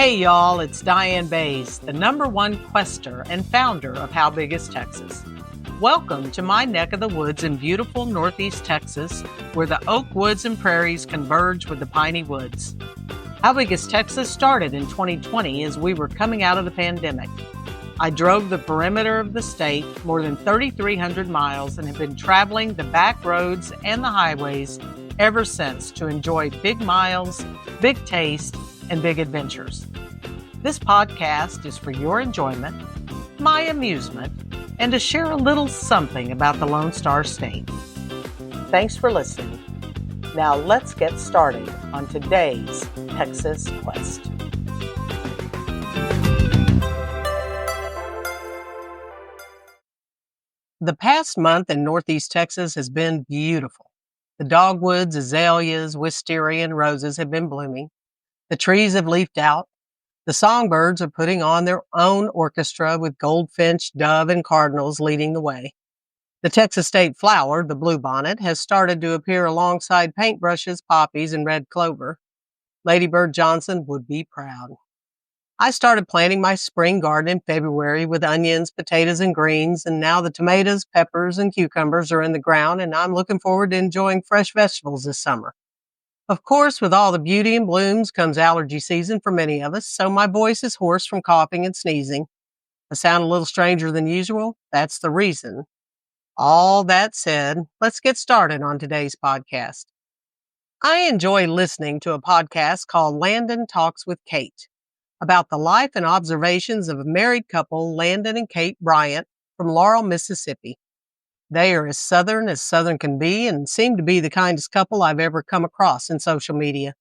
Hey y'all, it's Diann Bayes, the #1 quester and founder of How Big is Texas? Welcome to my neck of the woods in beautiful Northeast Texas, where the oak woods and prairies converge with the piney woods. How Big is Texas started in 2020 as we were coming out of the pandemic. I drove the perimeter of the state more than 3,300 miles and have been traveling the back roads and the highways ever since to enjoy big miles, big taste, and big adventures. This podcast is for your enjoyment, my amusement, and to share a little something about the Lone Star State. Thanks for listening. Now let's get started on today's Texas Quest. The past month in Northeast Texas has been beautiful. The dogwoods, azaleas, wisteria, and roses have been blooming. The trees have leafed out. The songbirds are putting on their own orchestra with goldfinch, dove, and cardinals leading the way. The Texas state flower, the bluebonnet, has started to appear alongside paintbrushes, poppies, and red clover. Lady Bird Johnson would be proud. I started planting my spring garden in February with onions, potatoes, and greens, and now the tomatoes, peppers, and cucumbers are in the ground, and I'm looking forward to enjoying fresh vegetables this summer. Of course, with all the beauty and blooms comes allergy season for many of us, so my voice is hoarse from coughing and sneezing. I sound a little stranger than usual. That's the reason. All that said, let's get started on today's podcast. I enjoy listening to a podcast called Landon Talks with Kate about the life and observations of a married couple, Landon and Kate Bryant, from Laurel, Mississippi. They are as Southern can be and seem to be the kindest couple I've ever come across in social media.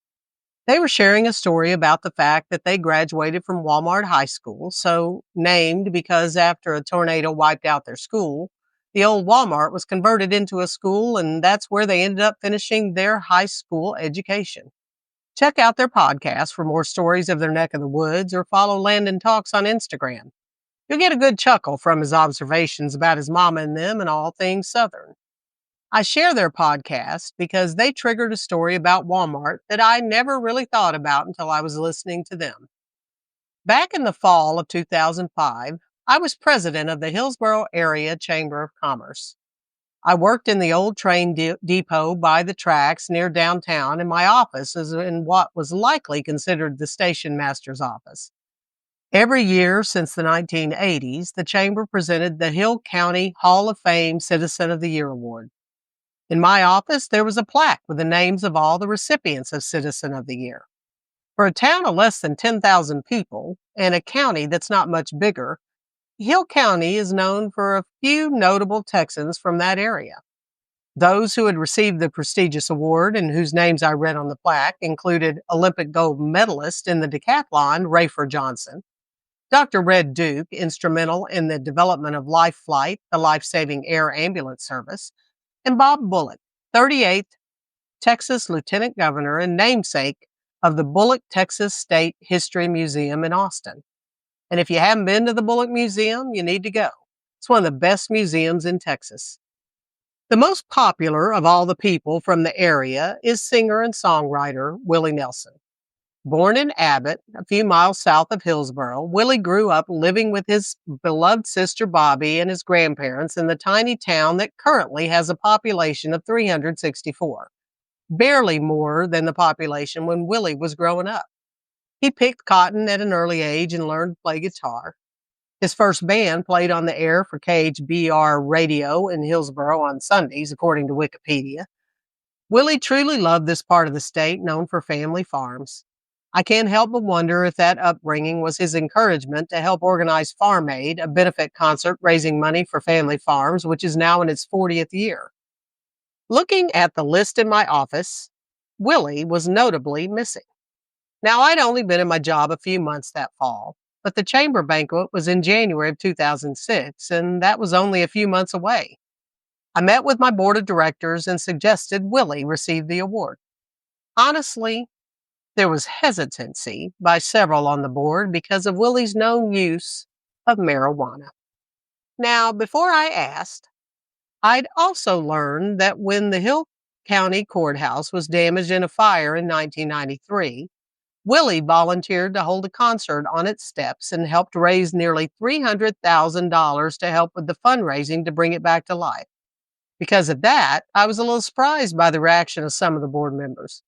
They were sharing a story about the fact that they graduated from Walmart High School, so named because after a tornado wiped out their school, the old Walmart was converted into a school, and that's where they ended up finishing their high school education. Check out their podcast for more stories of their neck of the woods, or follow Landon Talks on Instagram. You'll get a good chuckle from his observations about his mama and them and all things Southern. I share their podcast because they triggered a story about Walmart that I never really thought about until I was listening to them. Back in the fall of 2005, I was president of the Hillsborough Area Chamber of Commerce. I worked in the old train depot by the tracks near downtown, and my office is in what was likely considered the station master's office. Every year since the 1980s, the Chamber presented the Hill County Hall of Fame Citizen of the Year Award. In my office, there was a plaque with the names of all the recipients of Citizen of the Year. For a town of less than 10,000 people and a county that's not much bigger, Hill County is known for a few notable Texans from that area. Those who had received the prestigious award and whose names I read on the plaque included Olympic gold medalist in the decathlon, Rafer Johnson, Dr. Red Duke, instrumental in the development of Life Flight, the life-saving air ambulance service, and Bob Bullock, 38th Texas Lieutenant Governor and namesake of the Bullock Texas State History Museum in Austin. And if you haven't been to the Bullock Museum, you need to go. It's one of the best museums in Texas. The most popular of all the people from the area is singer and songwriter Willie Nelson. Born in Abbott, a few miles south of Hillsborough, Willie grew up living with his beloved sister Bobby and his grandparents in the tiny town that currently has a population of 364, barely more than the population when Willie was growing up. He picked cotton at an early age and learned to play guitar. His first band played on the air for KHBR radio in Hillsborough on Sundays, according to Wikipedia. Willie truly loved this part of the state known for family farms. I can't help but wonder if that upbringing was his encouragement to help organize Farm Aid, a benefit concert raising money for family farms, which is now in its 40th year. Looking at the list in my office, Willie was notably missing. Now, I'd only been in my job a few months that fall, but the chamber banquet was in January of 2006, and that was only a few months away. I met with my board of directors and suggested Willie receive the award. Honestly, there was hesitancy by several on the board because of Willie's known use of marijuana. Now, before I asked, I'd also learned that when the Hill County Courthouse was damaged in a fire in 1993, Willie volunteered to hold a concert on its steps and helped raise nearly $300,000 to help with the fundraising to bring it back to life. Because of that, I was a little surprised by the reaction of some of the board members.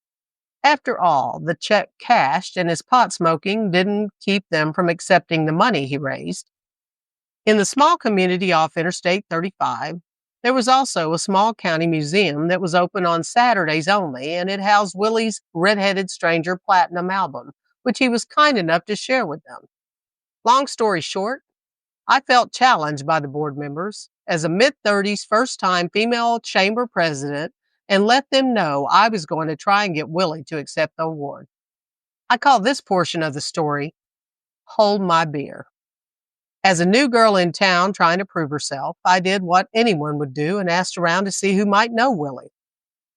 After all, the check cashed and his pot smoking didn't keep them from accepting the money he raised. In the small community off Interstate 35, there was also a small county museum that was open on Saturdays only, and it housed Willie's Red-Headed Stranger Platinum album, which he was kind enough to share with them. Long story short, I felt challenged by the board members as a mid-30s first-time female chamber president and let them know I was going to try and get Willie to accept the award. I call this portion of the story, Hold My Beer. As a new girl in town trying to prove herself, I did what anyone would do and asked around to see who might know Willie.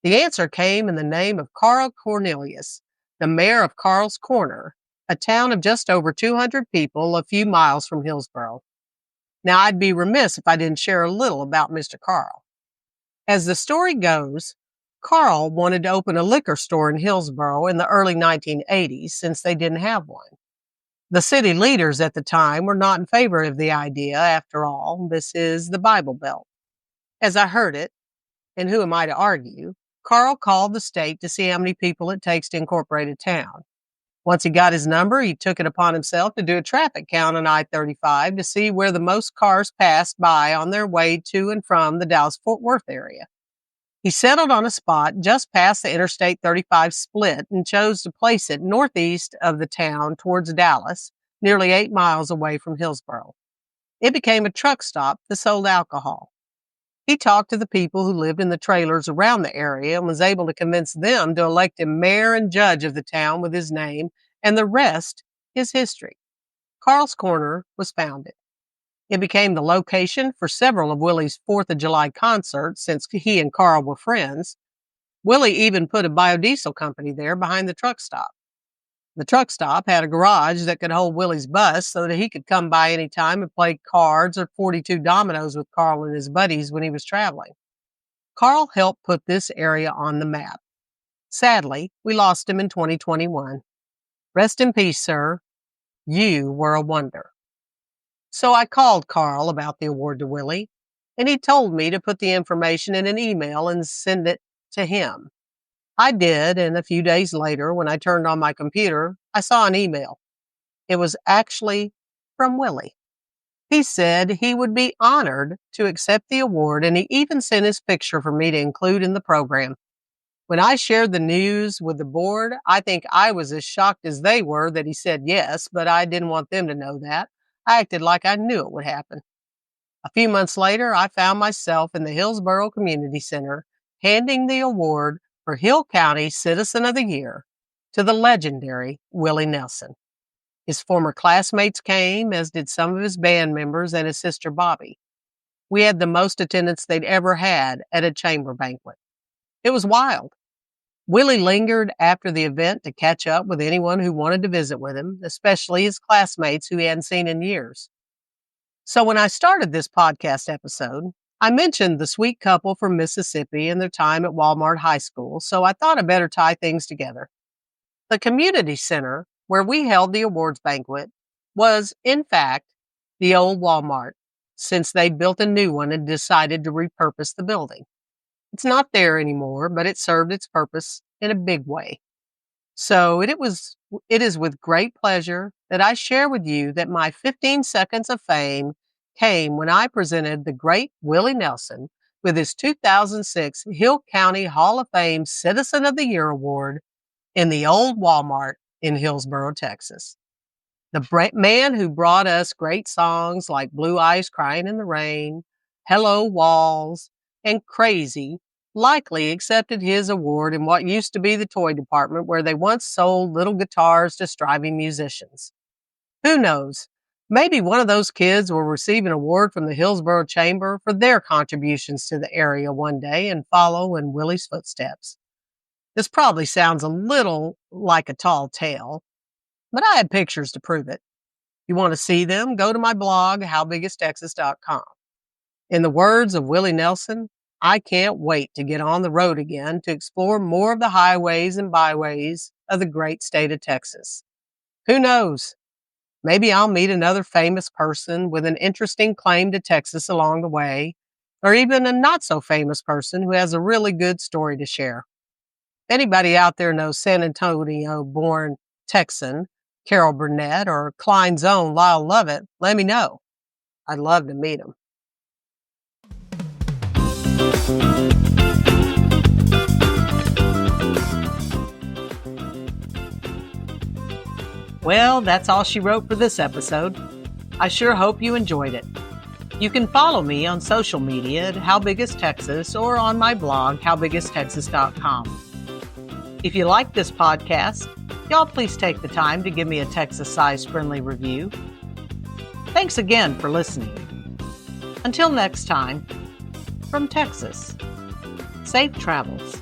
The answer came in the name of Carl Cornelius, the mayor of Carl's Corner, a town of just over 200 people a few miles from Hillsboro. Now, I'd be remiss if I didn't share a little about Mr. Carl. As the story goes, Carl wanted to open a liquor store in Hillsboro in the early 1980s since they didn't have one. The city leaders at the time were not in favor of the idea. After all, this is the Bible Belt. As I heard it, and who am I to argue, Carl called the state to see how many people it takes to incorporate a town. Once he got his number, he took it upon himself to do a traffic count on I-35 to see where the most cars passed by on their way to and from the Dallas-Fort Worth area. He settled on a spot just past the Interstate 35 split and chose to place it northeast of the town towards Dallas, nearly 8 miles away from Hillsboro. It became a truck stop that sold alcohol. He talked to the people who lived in the trailers around the area and was able to convince them to elect him mayor and judge of the town with his name, and the rest is history. Carl's Corner was founded. It became the location for several of Willie's 4th of July concerts since he and Carl were friends. Willie even put a biodiesel company there behind the truck stop. The truck stop had a garage that could hold Willie's bus so that he could come by any time and play cards or 42 dominoes with Carl and his buddies when he was traveling. Carl helped put this area on the map. Sadly, we lost him in 2021. Rest in peace, sir. You were a wonder. So I called Carl about the award to Willie, and he told me to put the information in an email and send it to him. I did, and a few days later, when I turned on my computer, I saw an email. It was actually from Willie. He said he would be honored to accept the award, and he even sent his picture for me to include in the program. When I shared the news with the board, I think I was as shocked as they were that he said yes, but I didn't want them to know that. I acted like I knew it would happen. A few months later, I found myself in the Hillsboro Community Center handing the award for Hill County Citizen of the Year to the legendary Willie Nelson. His former classmates came, as did some of his band members and his sister Bobby. We had the most attendance they'd ever had at a chamber banquet. It was wild. Willie lingered after the event to catch up with anyone who wanted to visit with him, especially his classmates who he hadn't seen in years. So when I started this podcast episode, I mentioned the sweet couple from Mississippi and their time at Walmart High School, so I thought I'd better tie things together. The community center, where we held the awards banquet, was, in fact, the old Walmart, since they built a new one and decided to repurpose the building. It's not there anymore, but it served its purpose in a big way. So it is with great pleasure that I share with you that my 15 seconds of fame came when I presented the great Willie Nelson with his 2006 Hill County Hall of Fame Citizen of the Year Award in the old Walmart in Hillsboro, Texas. The man who brought us great songs like Blue Eyes Crying in the Rain, Hello Walls, and Crazy likely accepted his award in what used to be the toy department where they once sold little guitars to striving musicians. Who knows? Maybe one of those kids will receive an award from the Hillsboro Chamber for their contributions to the area one day and follow in Willie's footsteps. This probably sounds a little like a tall tale, but I have pictures to prove it. You want to see them? Go to my blog, howbigistexas.com. In the words of Willie Nelson, I can't wait to get on the road again to explore more of the highways and byways of the great state of Texas. Who knows? Maybe I'll meet another famous person with an interesting claim to Texas along the way, or even a not so famous person who has a really good story to share. If anybody out there knows San Antonio born Texan Carol Burnett or Klein's own Lyle Lovett, let me know. I'd love to meet him. Well, that's all she wrote for this episode. I sure hope you enjoyed it. You can follow me on social media at How Big Is Texas or on my blog, howbigistexas.com. If you like this podcast, y'all please take the time to give me a Texas-sized friendly review. Thanks again for listening. Until next time, from Texas, safe travels.